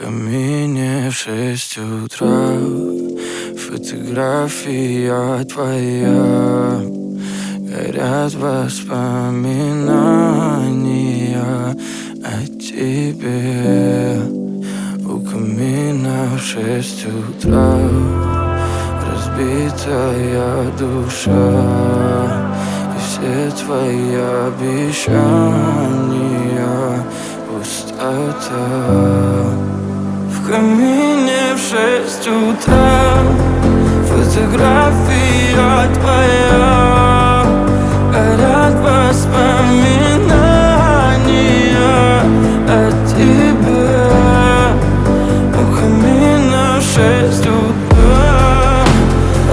камине в 6 утра фотография твоя. Горят воспоминания о тебе. У камина в 6 утра разбитая душа, и все твои обещания пустота. В камине в 6 утра фотография твоя. Горят воспоминания о тебе. У камина в 6 утра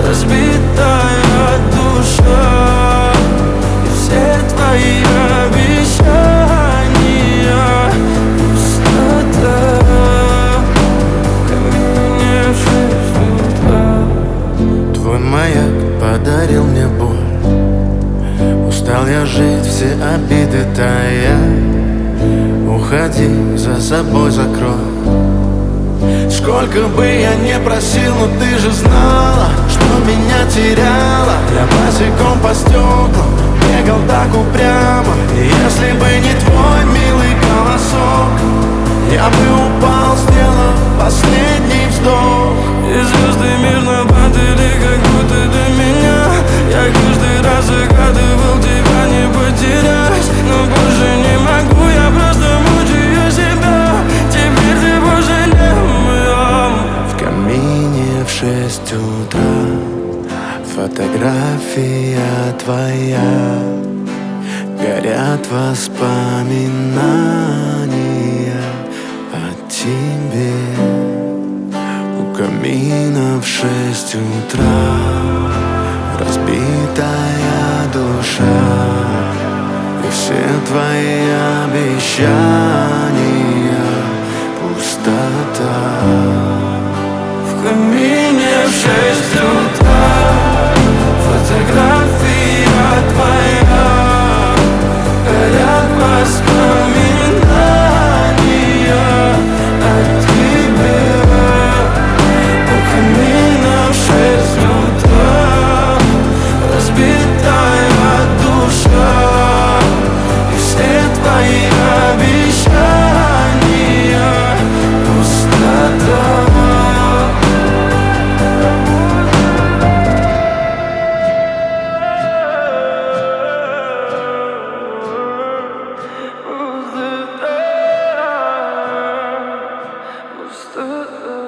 разбитая душа, и все твои обещания пустота. В камине в 6 утра. Твой маяк подарил мне боль. Устал я жить, все обиды тая. Уходи, за собой закрой. Сколько бы я не просил, но ты же знала, что меня теряла. Я босиком по стеклам бегал так упрямо. И если бы не твой милый голосок, я бы упал, сделав последний вздох. И звезды мирно падали, как будто до меня. Я каждый раз загадывал тебя не потерять, но больше не могу, я просто мучаю себя. Теперь ты больше не моя. В камине в 6 утра фотография твоя. Горят воспоминания о тебе. У камина в 6 утра разбитая душа, и все твои обещания пустота. В камине в 6 утра фотография твоя. Горят воспоминания о тебе. У камина в 6 утра разбитая душа, и все твои обещания пустота. Пустота.